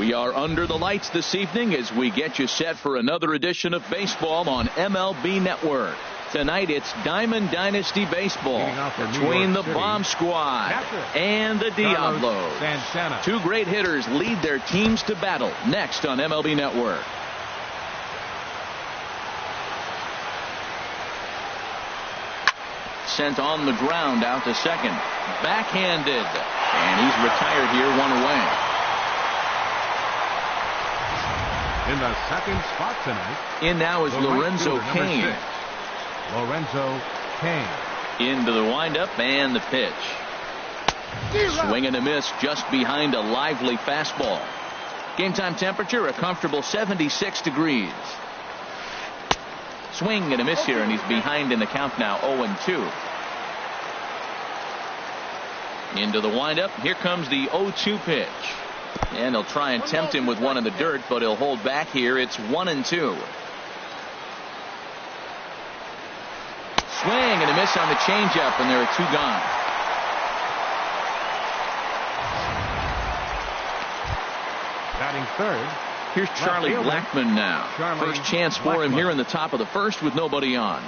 We are under the lights this evening as we get you set for another edition of baseball on MLB Network. Tonight it's Diamond Dynasty Baseball between the Bomb Squad and the Diablos. Two great hitters lead their teams to battle next on MLB Network. Sent on the ground out to second. Backhanded. And he's retired here, one away. In the second spot tonight. In now is Lorenzo Cain. Lorenzo Cain. Into the windup and the pitch. Swing and a miss just behind a lively fastball. Game time temperature a comfortable 76 degrees. Swing and a miss here, and he's behind in the count now, 0-2. Into the windup. Here comes the 0-2 pitch. And they'll try and tempt him with one in the dirt, but he'll hold back here. It's 1-2. Swing and a miss on the changeup, and there are two gone. Batting third. Here's Charlie Blackmon now. First chance for him here in the top of the first with nobody on.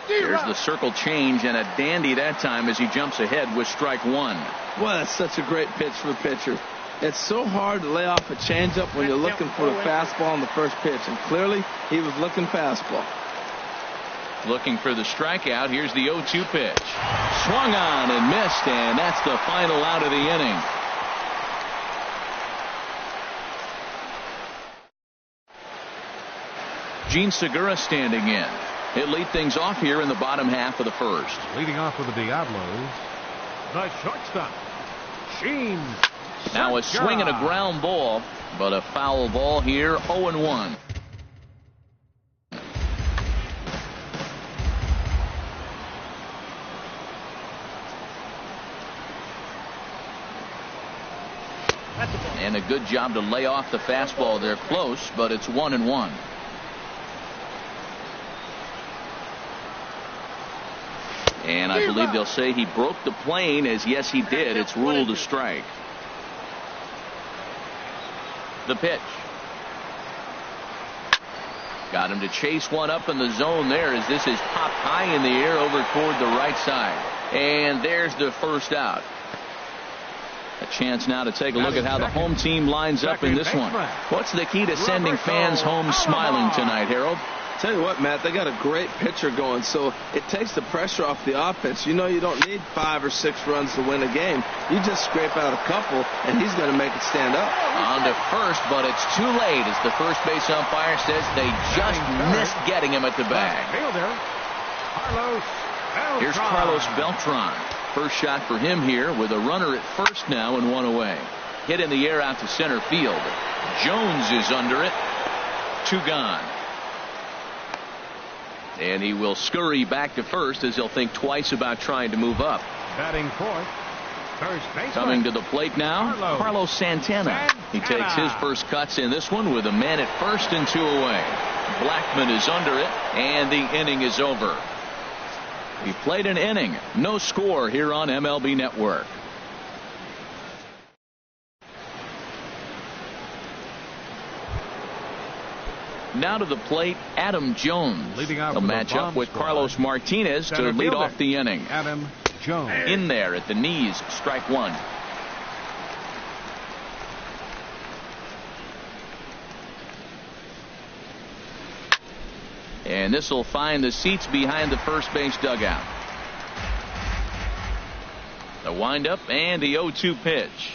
Here's the circle change, and a dandy that time as he jumps ahead with strike one. Well, that's such a great pitch for the pitcher. It's so hard to lay off a changeup when you're looking for a fastball on the first pitch, and clearly he was looking fastball. Looking for the strikeout. Here's the 0-2 pitch. Swung on and missed, and that's the final out of the inning. Gene Segura standing in. He'll lead things off here in the bottom half of the first. Leading off with the Diablos, the shortstop, Gene Segura. Now a swing and a ground ball, but a foul ball here, 0-1. And a good job to lay off the fastball there close, but it's 1-1. And I believe they'll say he broke the plane, as yes he did. It's ruled a strike. The pitch. Got him to chase one up in the zone there as this is popped high in the air over toward the right side. And there's the first out. A chance now to take a look at how the home team lines up in this one. What's the key to sending fans home smiling tonight, Harold? Tell you what, Matt, they got a great pitcher going, so it takes the pressure off the offense. You know you don't need 5 or 6 runs to win a game. You just scrape out a couple, and he's going to make it stand up. On to first, but it's too late as the first base umpire says they just missed getting him at the bag. Here's Carlos Beltran. First shot for him here with a runner at first now and one away. Hit in the air out to center field. Jones is under it. 2 gone. And he will scurry back to first as he'll think twice about trying to move up. Batting fourth, first baseman. Coming to the plate now, Carlos Santana. He takes his first cuts in this one with a man at first and 2 away. Blackmon is under it, and the inning is over. He played an inning. No score here on MLB Network. Now to the plate, Adam Jones. He'll match up with Carlos Martinez to lead off the inning. Adam Jones. In there at the knees, strike one. And this will find the seats behind the first base dugout. The windup and the 0-2 pitch.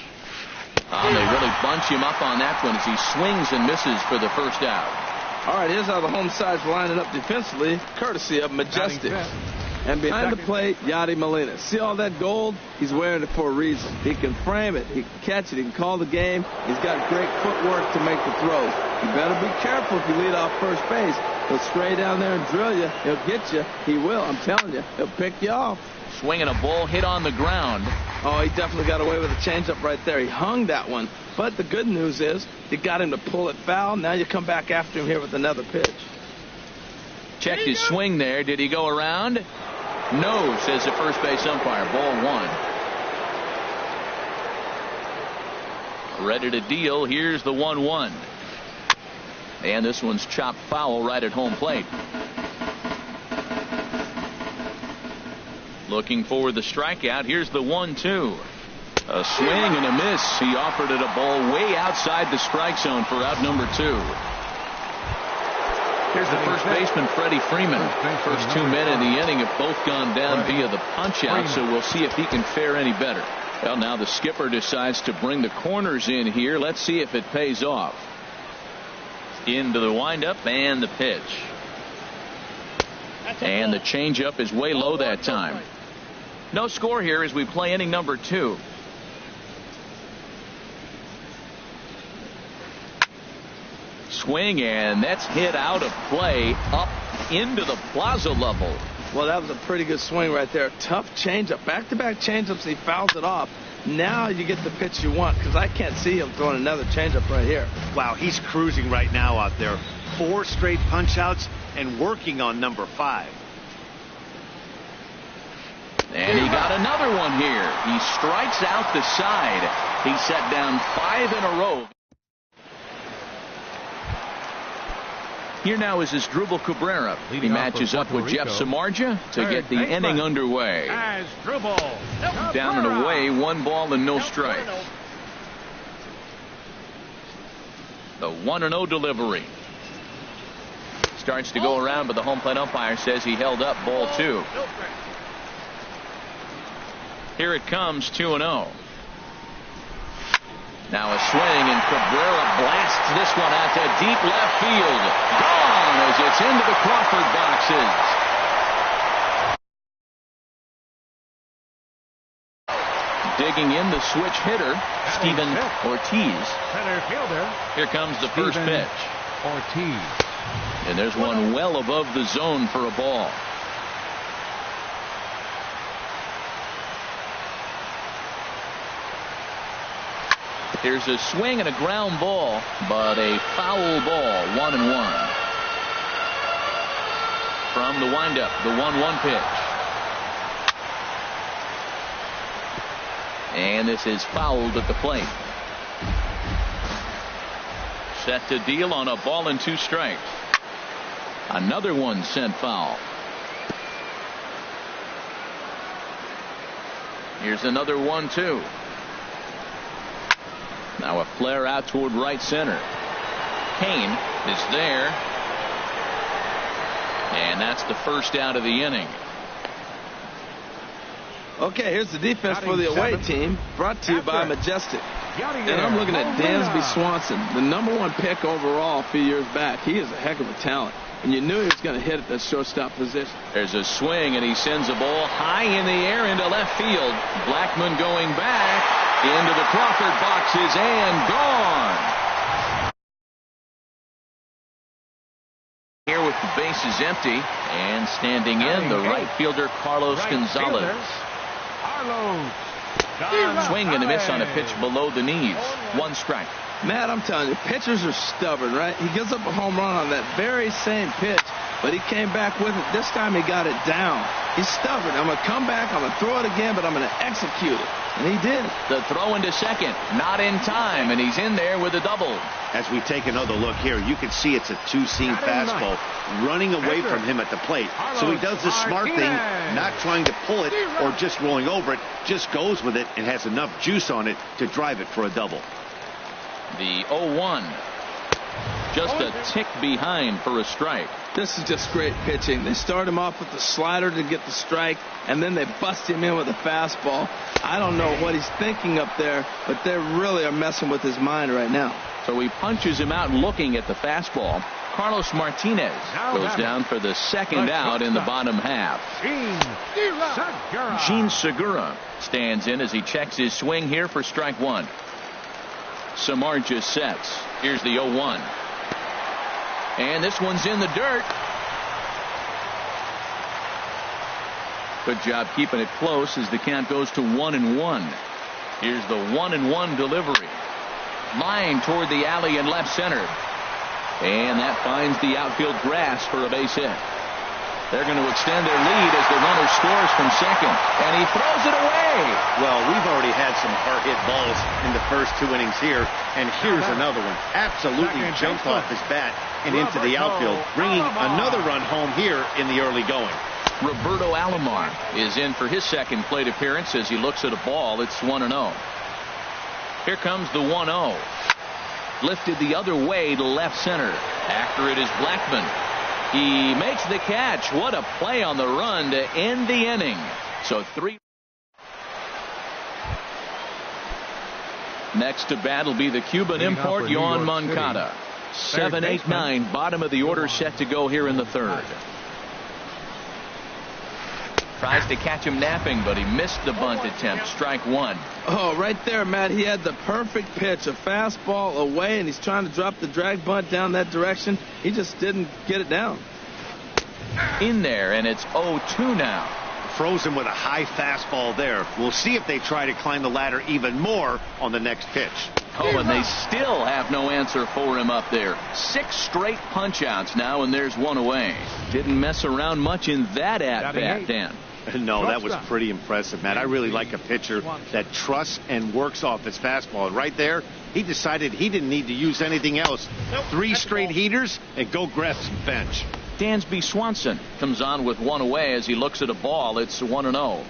Oh, they really bunch him up on that one as he swings and misses for the first out. All right, here's how the home side's lining up defensively, courtesy of Majestic. And behind the plate, Yadi Molina. See all that gold? He's wearing it for a reason. He can frame it. He can catch it. He can call the game. He's got great footwork to make the throws. You better be careful if you lead off first base. He'll stray down there and drill you. He'll get you. He will. I'm telling you. He'll pick you off. Swinging a ball hit on the ground. Oh, he definitely got away with a changeup right there. He hung that one. But the good news is you got him to pull it foul. Now you come back after him here with another pitch. Checked his swing there. Did he go around? No, says the first base umpire. Ball one. ready to deal. Here's the 1-1. And this one's chopped foul right at home plate. Looking for the strikeout. Here's the 1-2. A swing and a miss. He offered it a ball way outside the strike zone for out number 2. Here's the first baseman, Freddie Freeman. First 2 men in the inning have both gone down via the punch out, so we'll see if he can fare any better. Well, now the skipper decides to bring the corners in here. Let's see if it pays off. Into the windup and the pitch. And the changeup is way low that time. No score here as we play inning number 2. Swing, and that's hit out of play up into the plaza level. Well, that was a pretty good swing right there. Tough changeup. Back-to-back changeups, he fouls it off. Now you get the pitch you want, because I can't see him throwing another changeup right here. Wow, he's cruising right now out there. 4 straight punch-outs and working on number 5. And he got another one here. He strikes out the side. He set down 5 in a row. Here now is Asdrubal Cabrera. He matches up with Jeff Samardzija to get the inning underway. Down and away, 1 ball and no strikes. The 1-0 delivery. Starts to go around, but the home plate umpire says he held up ball 2. Here it comes, 2-0. Now a swing, and Cabrera blasts this one out to deep left field. Gone as it's into the Crawford boxes. Digging in the switch hitter, Steven Ortiz. Here comes the first pitch. Ortiz. And there's one well above the zone for a ball. Here's a swing and a ground ball, but a foul ball, 1-1. From the windup, the 1-1 pitch. And this is fouled at the plate. Set to deal on a ball and 2 strikes. Another one sent foul. Here's another 1-2. Now a flare out toward right center. Kane is there. And that's the first out of the inning. Okay, here's the defense for the away team, brought to you by Majestic. And I'm looking at Dansby Swanson, the #1 pick overall a few years back. He is a heck of a talent. And you knew he was going to hit at that shortstop position. There's a swing, and he sends a ball high in the air into left field. Blackman going back into the Crawford boxes and gone. Here with the bases empty and standing in, the right fielder Carlos Gonzalez. Swing and a miss on a pitch below the knees. 1 strike. Matt, I'm telling you, pitchers are stubborn, right? He gives up a home run on that very same pitch, but he came back with it. This time he got it down. He's stubborn. I'm going to come back, I'm going to throw it again, but I'm going to execute it. And he did. The throw into second, not in time, and he's in there with a double. As we take another look here, you can see it's a 2-seam fastball running away from him at the plate. So he does the smart thing, not trying to pull it or just rolling over it, just goes with it and has enough juice on it to drive it for a double. The 0-1. Just a tick behind for a strike. This is just great pitching. They start him off with the slider to get the strike, and then they bust him in with a fastball. I don't know what he's thinking up there, but they really are messing with his mind right now. So he punches him out looking at the fastball. Carlos Martinez goes down for the second out in the bottom half. Gene Segura stands in as he checks his swing here for strike 1. Samardzija sets. Here's the 0-1. And this one's in the dirt. Good job keeping it close as the count goes to 1-1. Here's the 1-1 delivery. Line toward the alley in left center. And that finds the outfield grass for a base hit. They're going to extend their lead as the runner scores from second. And he throws it away. Well, we've already had some hard-hit balls in the first 2 innings here. And here's another one. Absolutely jumped off his bat and into the outfield, bringing another run home here in the early going. Roberto Alomar is in for his second plate appearance as he looks at a ball. It's 1-0. Here comes the 1-0. Lifted the other way to left center. After it is Blackman. He makes the catch. What a play on the run to end the inning. So 3. Next to bat will be the Cuban import, Yoan Moncada. 7, 8, 9, bottom of the order set to go here in the third. Tries to catch him napping, but he missed the bunt attempt. Strike one. Oh, right there, Matt. He had the perfect pitch, a fastball away, and he's trying to drop the drag bunt down that direction. He just didn't get it down. In there, and it's 0-2 now. Frozen with a high fastball there. We'll see if they try to climb the ladder even more on the next pitch. Oh, and they still have no answer for him up there. 6 straight punch-outs now, and there's one away. Didn't mess around much in that at-bat, Dan. No, that was pretty impressive, Matt. I really like a pitcher that trusts and works off his fastball. And right there, he decided he didn't need to use anything else. 3 straight heaters and go grab some bench. Dansby Swanson comes on with one away as he looks at a ball. It's 1-0.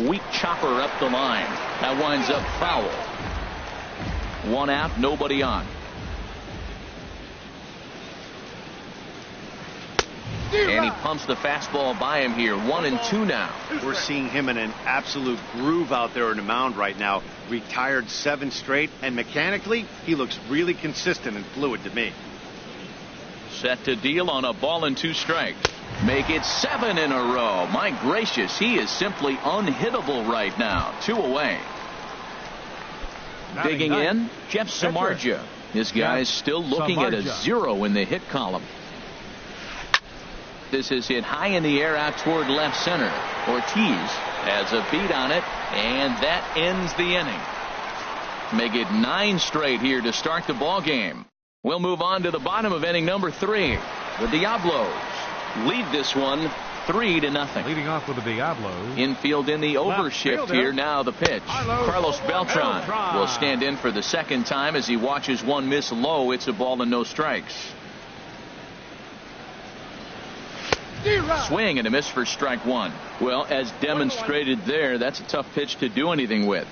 Weak chopper up the line. That winds up foul. 1 out, nobody on. And he pumps the fastball by him here. 1-2 now. We're seeing him in an absolute groove out there in the mound right now. Retired 7 straight, and mechanically, he looks really consistent and fluid to me. Set to deal on a ball and 2 strikes. Make it 7 in a row. My gracious, he is simply unhittable right now. 2 away. Digging in, Jeff Samardzija. This guy is still looking at a 0 in the hit column. This is hit high in the air out toward left center. Ortiz has a beat on it, and that ends the inning. Make it 9 straight here to start the ball game. We'll move on to the bottom of inning number 3. The Diablos lead this one 3-0. Leading off with the Diablos. Infield in the overshift here. Now the pitch. Carlos Beltran will stand in for the second time as he watches one miss low. It's a ball and no strikes. Swing and a miss for strike 1. Well, as demonstrated there, that's a tough pitch to do anything with.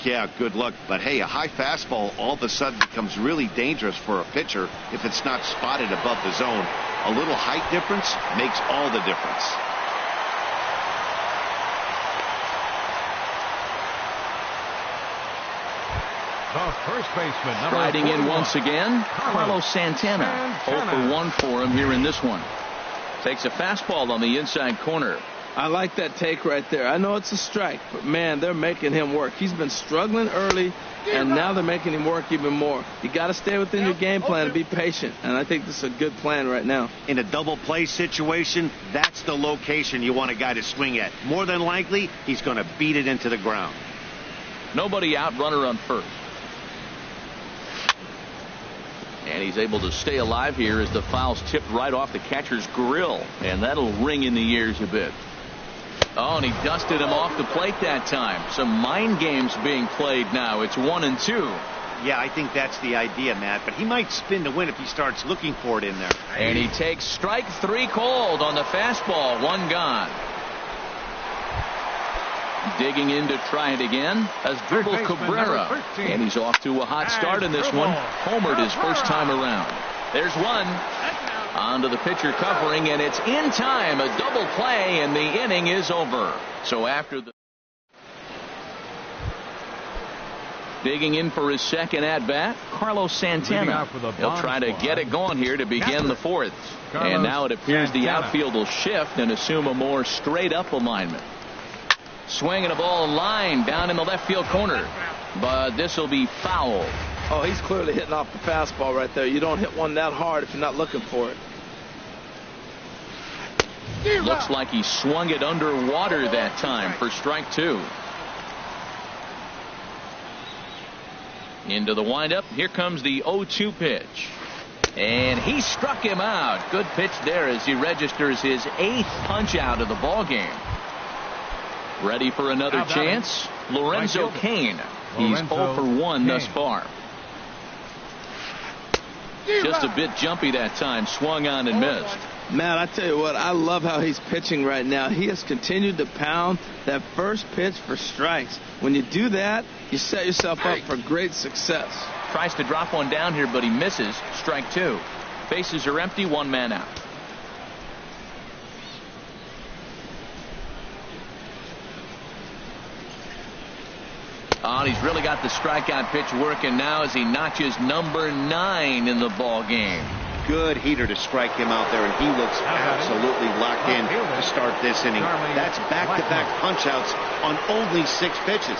Yeah, good luck. But hey, a high fastball all of a sudden becomes really dangerous for a pitcher if it's not spotted above the zone. A little height difference makes all the difference. The first baseman, riding in once again, Carlos Santana. 0 for 1 for him here in this one. Takes a fastball on the inside corner. I like that take right there. I know it's a strike, but man, they're making him work. He's been struggling early, and now they're making him work even more. You got to stay within your game plan and be patient, and I think this is a good plan right now. In a double play situation, that's the location you want a guy to swing at. More than likely, he's going to beat it into the ground. Nobody out, runner on first. And he's able to stay alive here as the foul's tipped right off the catcher's grill. And that'll ring in the ears a bit. Oh, and he dusted him off the plate that time. Some mind games being played now. It's 1-2. Yeah, I think that's the idea, Matt. But he might spin to win if he starts looking for it in there. And he takes strike 3 cold on the fastball. 1 gone. Digging in to try it again as Dribble Cabrera. And he's off to a hot start in this one. Homered his first time around. There's one. On to the pitcher covering, and it's in time. A double play, and the inning is over. So after the digging in for his second at-bat, Carlos Santana. He'll try to get it going here to begin the 4th. And now it appears the outfield will shift and assume a more straight-up alignment. Swinging a ball line down in the left field corner. But this will be foul. Oh, he's clearly hitting off the fastball right there. You don't hit one that hard if you're not looking for it. Looks like he swung it underwater that time for strike 2. Into the windup. Here comes the 0-2 pitch. And he struck him out. Good pitch there as he registers his 8th punch out of the ball game. Ready for another chance? Lorenzo Cain. He's 0 for 1 thus far. Just a bit jumpy that time. Swung on and missed. Matt, I tell you what, I love how he's pitching right now. He has continued to pound that first pitch for strikes. When you do that, you set yourself up for great success. Tries to drop one down here, but he misses. Strike 2. Bases are empty, 1 man out. Oh, he's really got the strikeout pitch working now as he notches number 9 in the ball game. Good heater to strike him out there, and he looks absolutely locked in to start this inning. That's back-to-back punch-outs on only 6 pitches.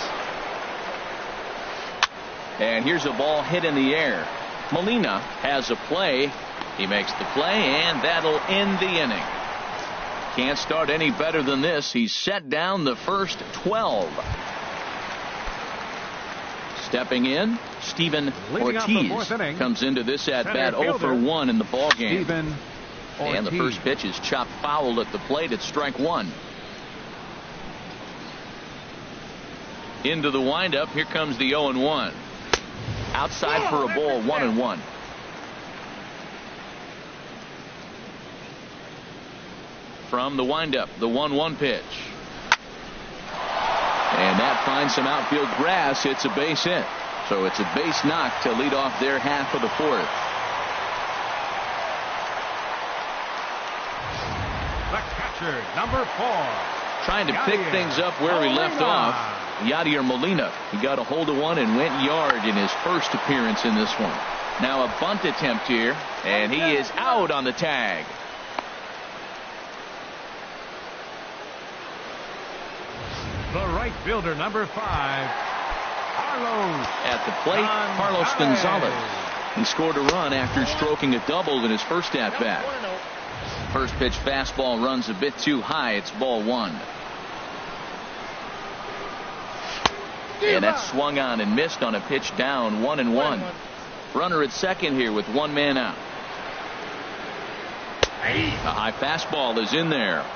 And here's a ball hit in the air. Molina has a play. He makes the play, and that'll end the inning. Can't start any better than this. He's set down the first 12. Stepping in, Steven Ortiz comes into this at-bat 0 for 1 in the ball game. And the first pitch is chopped foul at the plate at strike 1. Into the windup. Here comes the 0-1. Outside for a ball, 1-1. From the windup, the 1-1 pitch. And that finds some outfield grass. It's a base hit. So it's a base knock to lead off their half of the 4th. The catcher, number 4. Trying to pick things up where he left off. Yadier Molina. He got a hold of one and went yard in his first appearance in this one. Now a bunt attempt here. And he is out on the tag. The right fielder, number 5, Carlos. At the plate, Carlos Gonzalez. He scored a run after stroking a double in his first at-bat. First pitch fastball runs a bit too high. It's ball 1. And that swung on and missed on a pitch down, 1-1. Runner at second here with 1 man out. A high fastball is in there.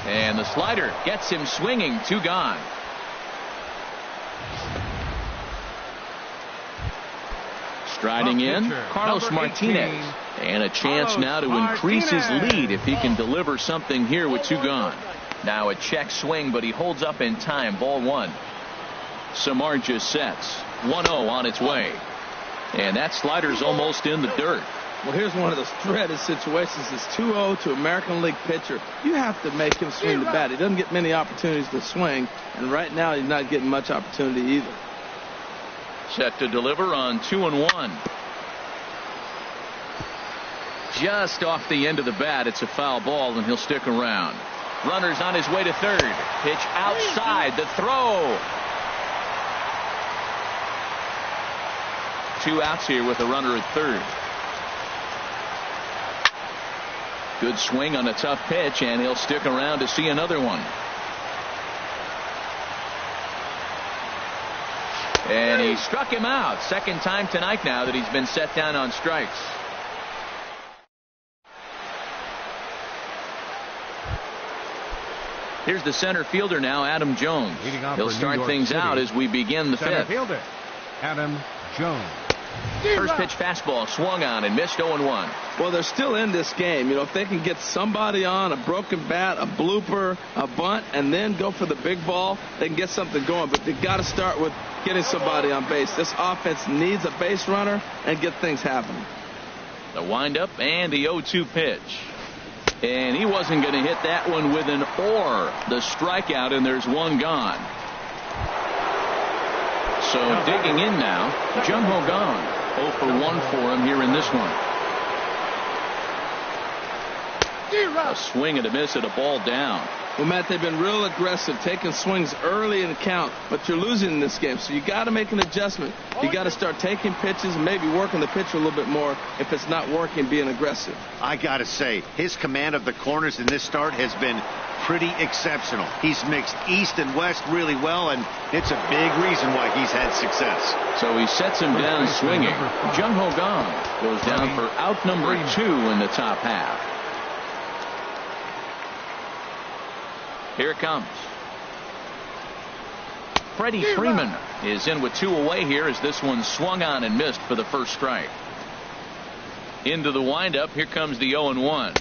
And the slider gets him swinging. 2 gone. Striding in, Carlos Martinez. And a chance now to increase his lead if he can deliver something here with 2 gone. Now a check swing, but he holds up in time. Ball 1. Samar just sets. 1-0 on its way. And that slider's almost in the dirt. Well, here's one of those dreaded situations. It's 2-0 to American League pitcher. You have to make him swing the bat. He doesn't get many opportunities to swing, and right now he's not getting much opportunity either. Set to deliver on 2-1. Just off the end of the bat. It's a foul ball, and he'll stick around. Runner's on his way to third. Pitch outside. The throw. 2 outs here with a runner at third. Good swing on a tough pitch, and he'll stick around to see another one. And he struck him out. Second time tonight now that he's been set down on strikes. Here's the center fielder now, Adam Jones. He'll start things out as we begin the 5th. Center fielder, Adam Jones. First pitch fastball swung on and missed 0-1. Well, they're still in this game. You know, if they can get somebody on, a broken bat, a blooper, a bunt, and then go for the big ball, they can get something going. But they've got to start with getting somebody on base. This offense needs a base runner and get things happening. The windup and the 0-2 pitch. And he wasn't going to hit that one with an or. The strikeout, and there's 1 gone. So digging in now, Jung Ho Kang. 0 for 1 for him here in this one. A swing and a miss at a ball down. Well, Matt, they've been real aggressive, taking swings early in the count, but you're losing in this game, so you got to make an adjustment. You got to start taking pitches and maybe working the pitcher a little bit more if it's not working, being aggressive. I got to say, his command of the corners in this start has been pretty exceptional. He's mixed east and west really well, and it's a big reason why he's had success. So he sets him down swinging. Jung Ho Kang goes down for out number 2 in the top half. Here it comes. Freddie Freeman is in with 2 away here as this one swung on and missed for the first strike. Into the windup. Here comes the 0-1.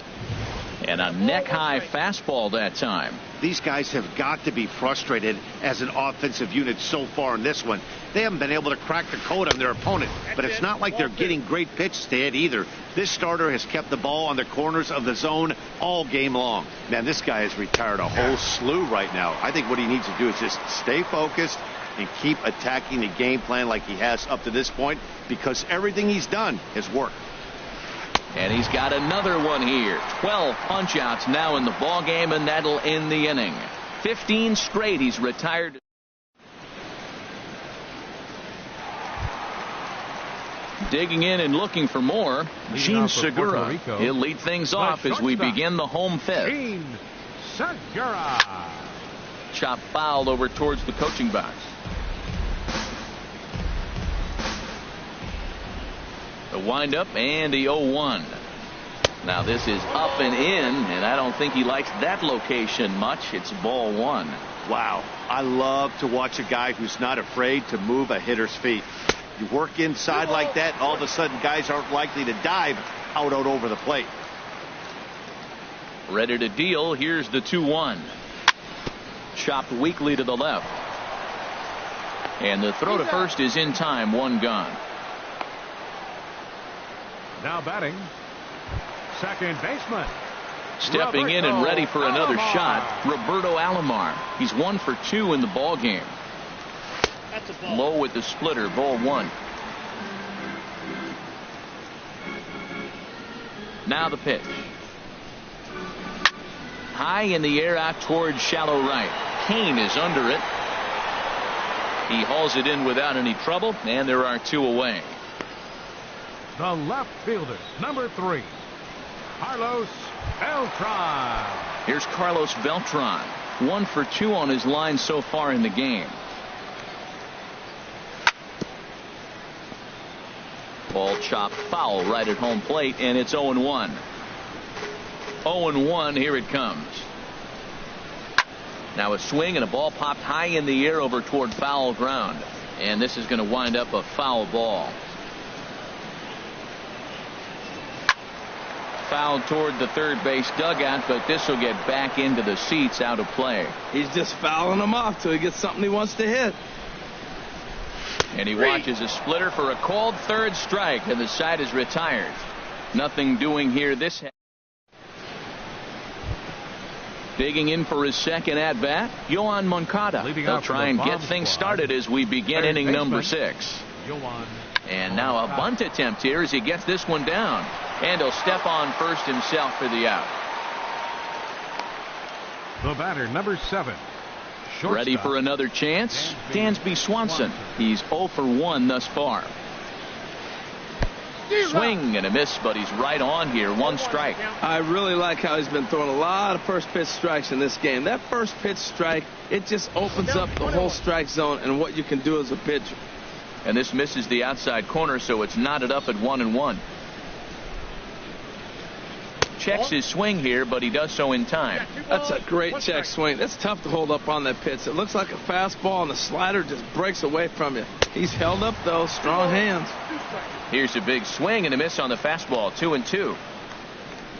And a neck-high fastball that time. These guys have got to be frustrated as an offensive unit so far in this one. They haven't been able to crack the code on their opponent, but it's not like they're getting great pitches to hit either. This starter has kept the ball on the corners of the zone all game long. Man, this guy has retired a whole slew right now. I think what he needs to do is just stay focused and keep attacking the game plan like he has up to this point, because everything he's done has worked. And he's got another one here. 12 punch-outs now in the ball game, and that'll end the inning. 15 straight. He's retired. Digging in and looking for more, Gene Segura. He'll lead things off as we begin the home fifth. Gene Segura. Chop fouled over towards the coaching box. The windup and the 0-1. Now this is up and in, and I don't think he likes that location much. It's ball 1. Wow. I love to watch a guy who's not afraid to move a hitter's feet. You work inside like that, all of a sudden guys aren't likely to dive out over the plate. Ready to deal. Here's the 2-1. Chopped weakly to the left. And the throw to first is in time. 1 gone. Now batting, second baseman. Stepping in and ready for another shot, Roberto Alomar. He's 1 for 2 in the ball game. Low with the splitter, ball 1. Now the pitch. High in the air out towards shallow right. Kane is under it. He hauls it in without any trouble, and there are 2 away. The left fielder, number 3, Carlos Beltran. Here's Carlos Beltran. 1 for 2 on his line so far in the game. Ball chopped foul right at home plate, and it's 0-1. 0-1, here it comes. Now a swing and a ball popped high in the air over toward foul ground. And this is going to wind up a foul ball. Foul toward the third base dugout, but this will get back into the seats, out of play. He's just fouling them off till he gets something he wants to hit. And he watches a splitter for a called third strike, and the side is retired. Nothing doing here this half. Digging in for his second at bat, Yoan Moncada. He'll try and get things started as we begin inning number 6. And now a bunt attempt here as he gets this one down. And he'll step on first himself for the out. The batter, number 7. Shortstop. Ready for another chance? Dansby Swanson. He's 0 for 1 thus far. Swing and a miss, but he's right on here. 1 strike. I really like how he's been throwing a lot of first pitch strikes in this game. That first pitch strike, it just opens up the whole strike zone and what you can do as a pitcher. And this misses the outside corner, so it's knotted up at 1-1. Checks his swing here, but he does so in time. That's a great check swing. That's tough to hold up on that pitch. It looks like a fastball, and the slider just breaks away from you. He's held up, though. Strong hands. Here's a big swing and a miss on the fastball. 2-2.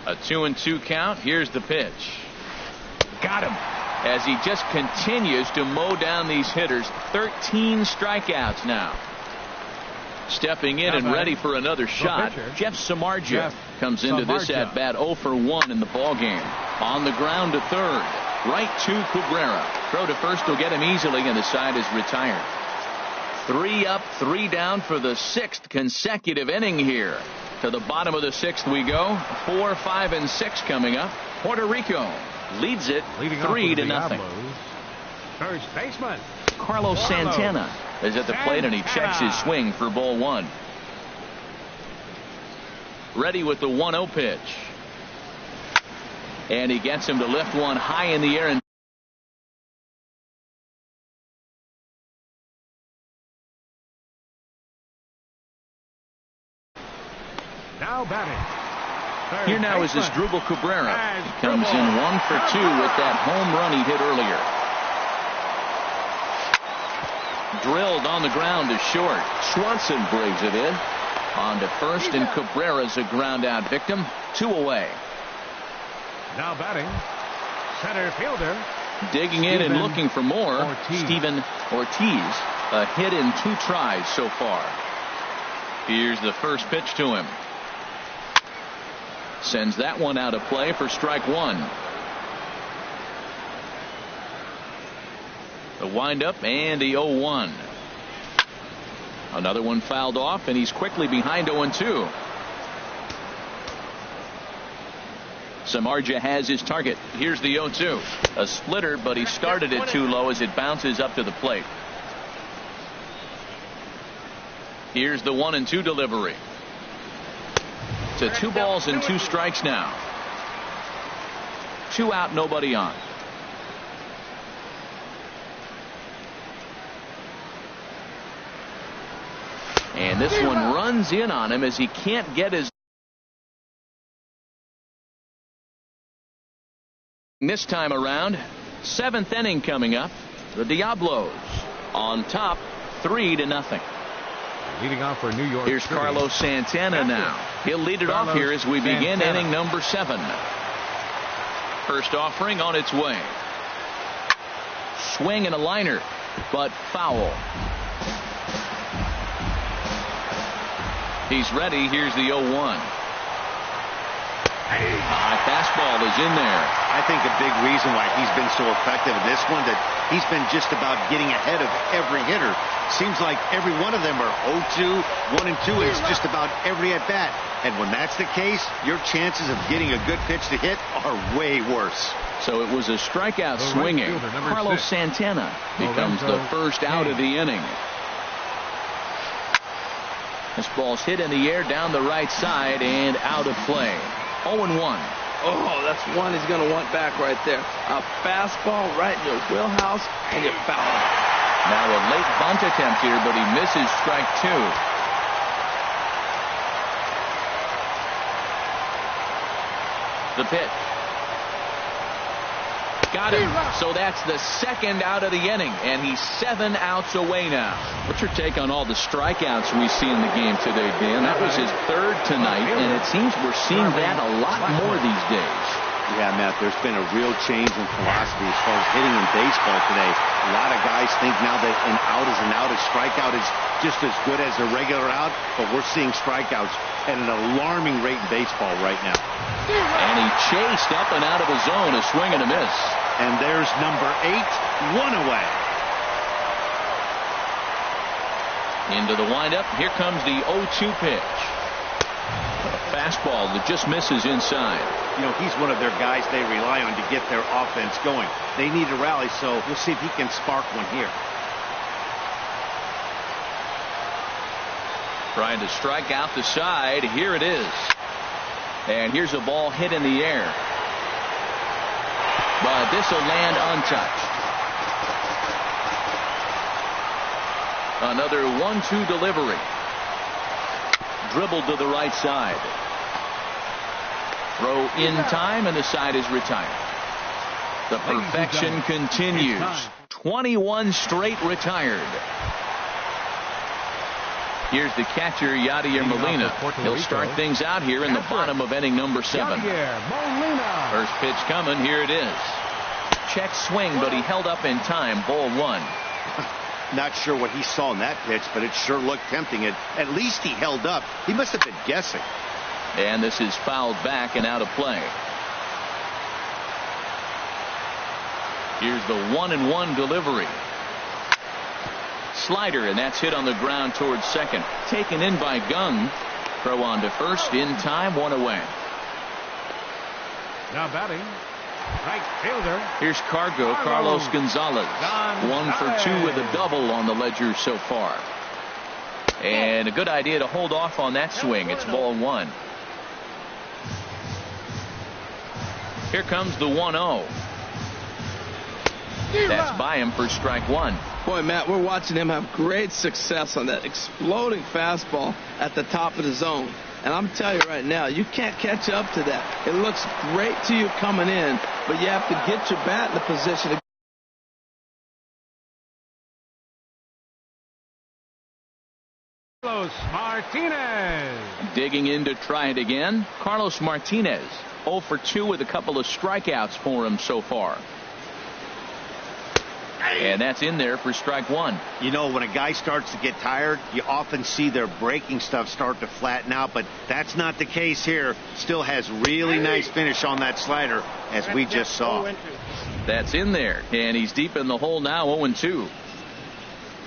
A 2-2 count. Here's the pitch. Got him. As he just continues to mow down these hitters. 13 strikeouts now. Stepping in and ready for another shot, Jeff Samardzija comes into this at bat 0 for 1 in the ball game. On the ground to third, right to Cabrera. Throw to first will get him easily, and the side is retired. 3 up, 3 down for the 6th consecutive inning here. To the bottom of the 6th we go. 4, 5, and 6 coming up. Puerto Rico leads it 3-0. First baseman Carlos Santana is at the plate, and he checks his swing for ball 1. Ready with the 1-0 pitch. And he gets him to lift one high in the air. And now batting. here now is Asdrubal Cabrera. He comes in 1 for 2 with that home run he hit earlier. Drilled on the ground to short. Swanson brings it in. On to first, and Cabrera's a ground out victim. 2 away. Now batting, center fielder. Digging in and looking for more. Steven Ortiz. A hit in 2 tries so far. Here's the first pitch to him. Sends that one out of play for strike 1. The windup and the 0-1. Another one fouled off, and he's quickly behind 0-2. Samardzija has his target. Here's the 0-2. A splitter, but he started it too low as it bounces up to the plate. Here's the 1-2 delivery. To 2 balls and 2 strikes now. 2 out, nobody on. And this one runs in on him as he can't get his. This time around, 7th inning coming up. The Diablos on top, 3-0. Leading off for New York. Here's Carlos Santana now. He'll lead it off here as we begin inning number 7. First offering on its way. Swing and a liner, but foul. He's ready. Here's the 0-1. High fastball is in there. I think a big reason why he's been so effective in this one, that he's been just about getting ahead of every hitter. Seems like every one of them are 0-2, 1-2. It's just about every at bat. And when that's the case, your chances of getting a good pitch to hit are way worse. So it was a strikeout swinging. Carlos Santana becomes the first out of the inning. This ball's hit in the air down the right side and out of play. 0-1. Oh, that's one he's going to want back right there. A fastball right in your wheelhouse, and you foul it. Now a late bunt attempt here, but he misses strike 2. The pitch. Got him. So that's the second out of the inning, and he's 7 outs away now. What's your take on all the strikeouts we see in the game today, Dan? That was his 3rd tonight, and it seems we're seeing that a lot more these days. Yeah, Matt, there's been a real change in philosophy as far as hitting in baseball today. A lot of guys think now that an out is an out. A strikeout is just as good as a regular out, but we're seeing strikeouts at an alarming rate in baseball right now. And he chased up and out of the zone, a swing and a miss. And there's number 8, 1 away. Into the windup. Here comes the 0-2 pitch. A fastball that just misses inside. You know, he's one of their guys they rely on to get their offense going. They need a rally, so we'll see if he can spark one here. Trying to strike out the side. Here it is. And here's a ball hit in the air. But this will land untouched. Another 1-2 delivery. Dribbled to the right side. Throw in time, and the side is retired. The perfection continues. 21 straight retired. Here's the catcher, Yadier Molina. He'll start things out here in the bottom of inning number 7. First pitch coming. Here it is. Check swing, but he held up in time. Ball 1. Not sure what he saw in that pitch, but it sure looked tempting. At least he held up. He must have been guessing. And this is fouled back and out of play. Here's the 1-1 delivery. Slider, and that's hit on the ground towards second. Taken in by Gung. Throw on to first in time, one away. Now batting, right fielder. Here's Carlos Gonzalez. 1 for 2 with a double on the ledger so far. And a good idea to hold off on that swing. It's ball 1. Here comes the 1-0. That's by him for strike 1. Boy, Matt, we're watching him have great success on that exploding fastball at the top of the zone. And I'm telling you right now, you can't catch up to that. It looks great to you coming in, but you have to get your bat in the position to Carlos Martinez. Digging in to try it again. Carlos Martinez, 0 for 2 with a couple of strikeouts for him so far. And that's in there for strike 1. You know, when a guy starts to get tired, you often see their breaking stuff start to flatten out, but that's not the case here. Still has really nice finish on that slider, as we just saw. That's in there, and he's deep in the hole now, 0-2.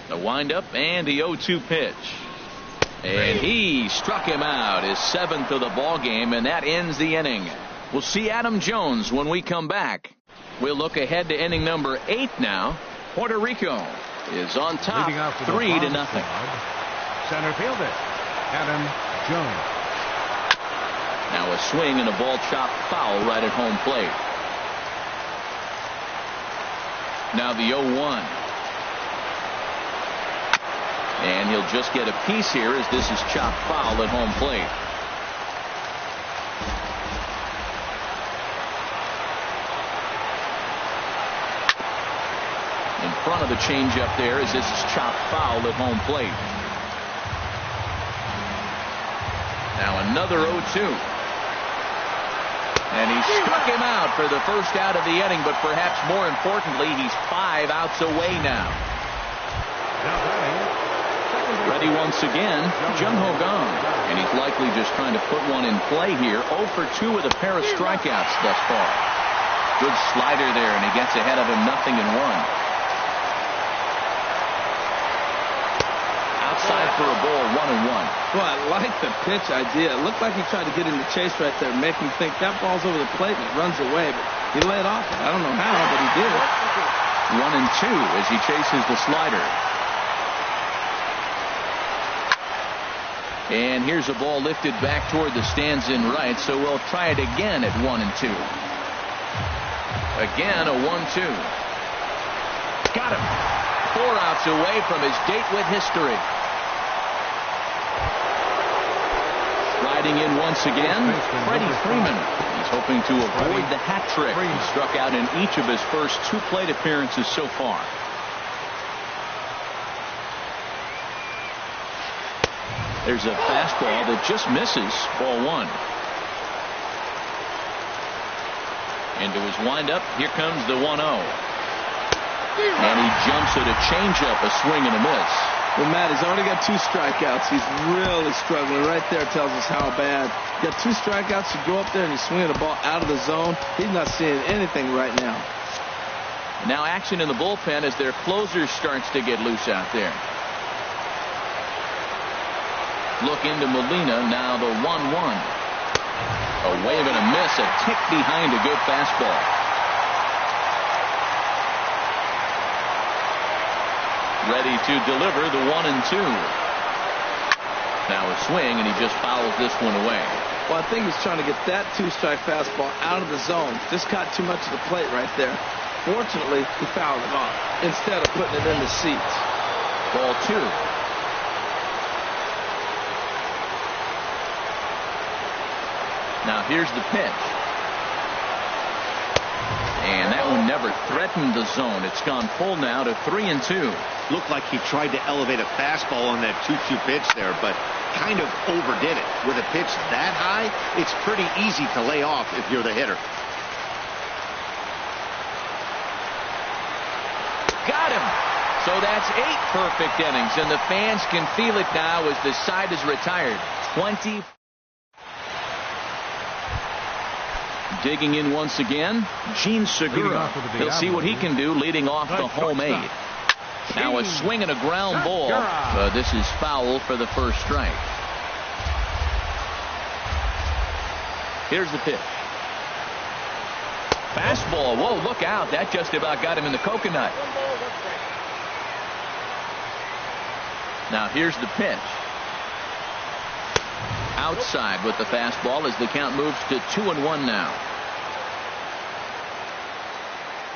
The windup and the 0-2 pitch. And he struck him out, his 7th of the ball game, and that ends the inning. We'll see Adam Jones when we come back. We'll look ahead to inning number 8 now. Puerto Rico is on top, 3-0. Center fielder, Adam Jones. Now a swing and a ball chopped foul right at home plate. Now the 0-1. And he'll just get a piece here as this is chopped foul at home plate. In front of the changeup there as this is chopped foul at home plate. Now another 0-2. And he struck him out for the first out of the inning, but perhaps more importantly, he's 5 outs away now. Ready once again, Jung Ho Gong. And he's likely just trying to put one in play here. 0 for 2 with a pair of strikeouts thus far. Good slider there, and he gets ahead of him 0-1. Outside for a ball, 1-1. Well, I like the pitch idea. It looked like he tried to get in the chase right there, make him think that ball's over the plate and it runs away, but he laid off it. I don't know how, but he did it. 1-2 as he chases the slider. And here's a ball lifted back toward the stands in right, so we'll try it again at 1-2. Again, a 1-2. Got him. 4 outs away from his date with history. Riding in once again, Freddie Freeman. He's hoping to avoid the hat trick. He struck out in each of his first 2 plate appearances so far. There's a fastball that just misses, ball 1. Into his windup, here comes the 1-0. And he jumps at a changeup, a swing and a miss. Well, Matt, he's already got 2 strikeouts. He's really struggling. Right there tells us how bad. You got 2 strikeouts, you go up there and you swing the ball out of the zone. He's not seeing anything right now. Now action in the bullpen as their closer starts to get loose out there. Look into Molina, now the 1-1. A wave and a miss, a tick behind a good fastball. Ready to deliver the 1-2. Now a swing, and he just fouls this one away. Well, I think he's trying to get that 2-strike fastball out of the zone. Just caught too much of the plate right there. Fortunately, he fouled it off instead of putting it in the seats. Ball 2. Now here's the pitch. And that one never threatened the zone. It's gone full now to 3-2. Looked like he tried to elevate a fastball on that 2-2 pitch there, but kind of overdid it. With a pitch that high, it's pretty easy to lay off if you're the hitter. Got him. So that's 8 perfect innings, and the fans can feel it now as the side is retired. 20. Digging in once again, Gene Segura. He'll see what he can do leading off the home 8. Now a swing and a ground ball. This is foul for the first strike. Here's the pitch. Fastball. Whoa, look out. That just about got him in the coconut. Now here's the pitch. Outside with the fastball as the count moves to 2-1 now.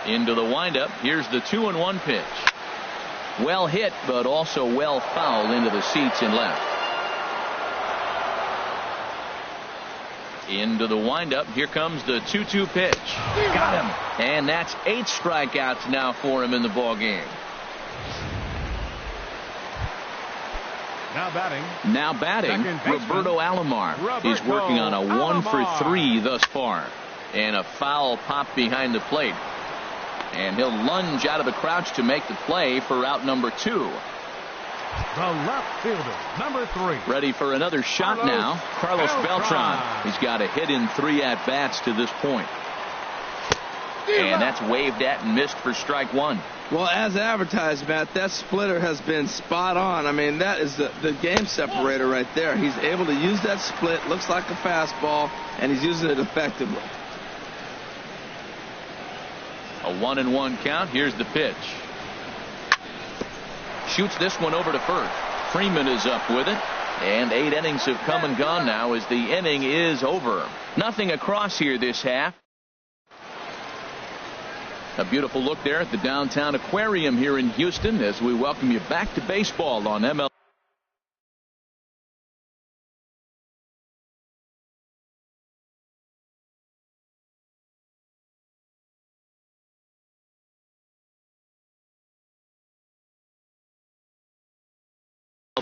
Into the windup. Here's the 2-1 pitch. Well hit, but also well fouled into the seats and left. Into the windup. Here comes the 2-2 pitch. Got him. And that's 8 strikeouts now for him in the ball game. Now batting, Roberto Alomar. He's working on a 1-for-3 thus far. And a foul pop behind the plate. And he'll lunge out of the crouch to make the play for out number 2. The left fielder, number 3. Ready for another shot now. Carlos Beltran. He's got a hit in 3 at-bats to this point. And that's waved at and missed for strike 1. Well, as advertised, Matt, that splitter has been spot on. I mean, that is the game separator right there. He's able to use that split. Looks like a fastball, and he's using it effectively. A 1-1 count. Here's the pitch. Shoots this one over to first. Freeman is up with it. And 8 innings have come and gone now as the inning is over. Nothing across here this half. A beautiful look there at the downtown aquarium here in Houston as we welcome you back to baseball on MLB.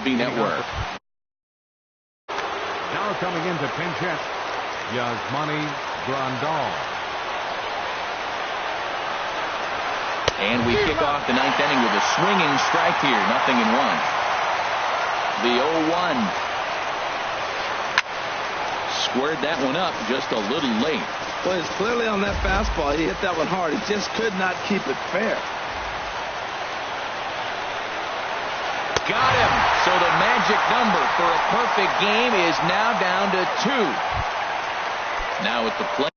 Network. Now coming into pinch hit, Yasmani Grandal. And we kick off the 9th inning with a swinging strike here. 0-1. The 0-1. Squared that one up just a little late. Well, it's clearly on that fastball. He hit that one hard. He just could not keep it fair. Got him. So the magic number for a perfect game is now down to 2. Now at the plate.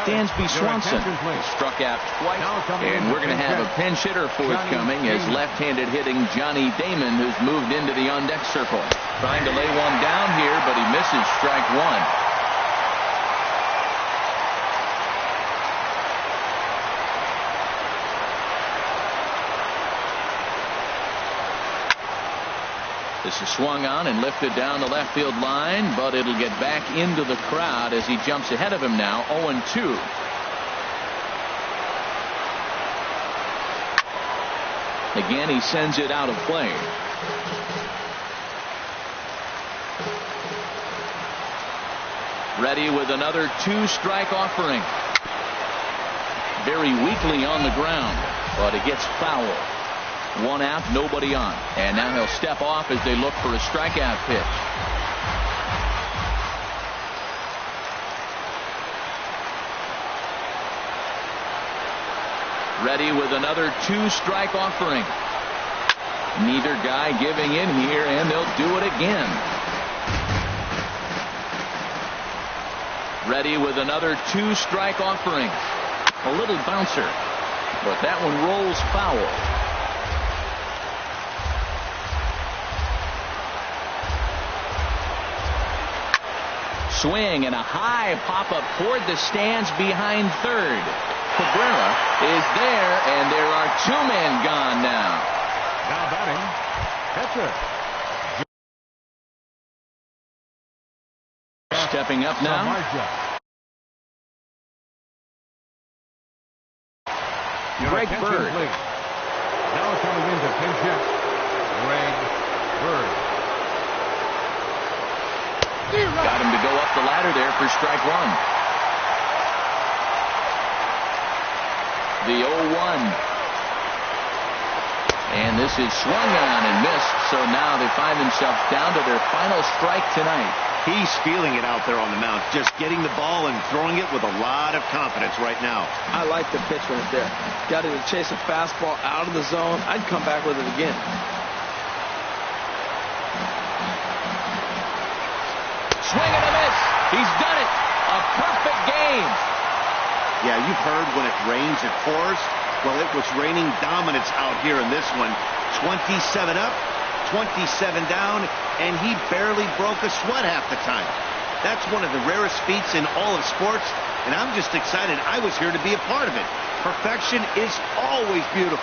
Dansby Swanson struck out twice, and we're going to have a pinch hitter forthcoming as left-handed hitting Johnny Damon, who's moved into the on-deck circle. Trying to lay one down here, but he misses strike 1. This is swung on and lifted down the left field line, but it'll get back into the crowd as he jumps ahead of him now. 0-2. Again, he sends it out of play. Ready with another 2-strike offering. Very weakly on the ground, but it gets foul. 1 out, nobody on. And now he'll step off as they look for a strikeout pitch. Ready with another 2-strike offering. Neither guy giving in here, and they'll do it again. Ready with another 2-strike offering. A little bouncer, but that one rolls foul. Swing and a high pop-up toward the stands behind third. Cabrera is there, and there are 2 men gone now. Now batting, catcher. Stepping up now. Greg Bird. Now coming into pinch hit, Greg Bird. Got him to go up the ladder there for strike 1. The 0-1. And this is swung on and missed, so now they find themselves down to their final strike tonight. He's feeling it out there on the mound, just getting the ball and throwing it with a lot of confidence right now. I like the pitch right there. Got him to chase a fastball out of the zone. I'd come back with it again. Swing and a miss. He's done it. A perfect game. Yeah, you've heard when it rains, it pours. Well, it was raining dominance out here in this one. 27 up, 27 down, and he barely broke a sweat half the time. That's one of the rarest feats in all of sports, and I'm just excited I was here to be a part of it. Perfection is always beautiful.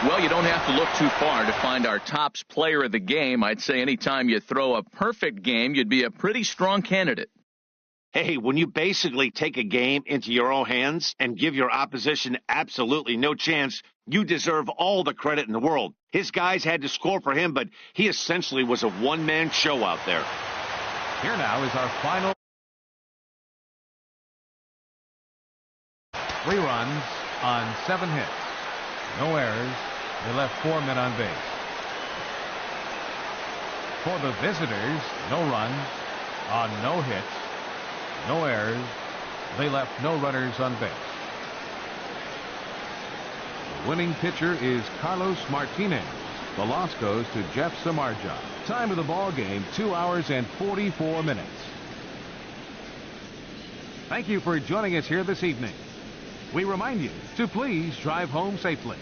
Well, you don't have to look too far to find our tops player of the game. I'd say anytime you throw a perfect game, you'd be a pretty strong candidate. Hey, when you basically take a game into your own hands and give your opposition absolutely no chance, you deserve all the credit in the world. His guys had to score for him, but he essentially was a one-man show out there. Here now is our final. 3 runs on 7 hits. No errors. They left 4 men on base. For the visitors, no runs on no hits, no errors. They left no runners on base. The winning pitcher is Carlos Martinez. The loss goes to Jeff Samardzija. Time of the ball game, 2 hours and 44 minutes. Thank you for joining us here this evening. We remind you to please drive home safely.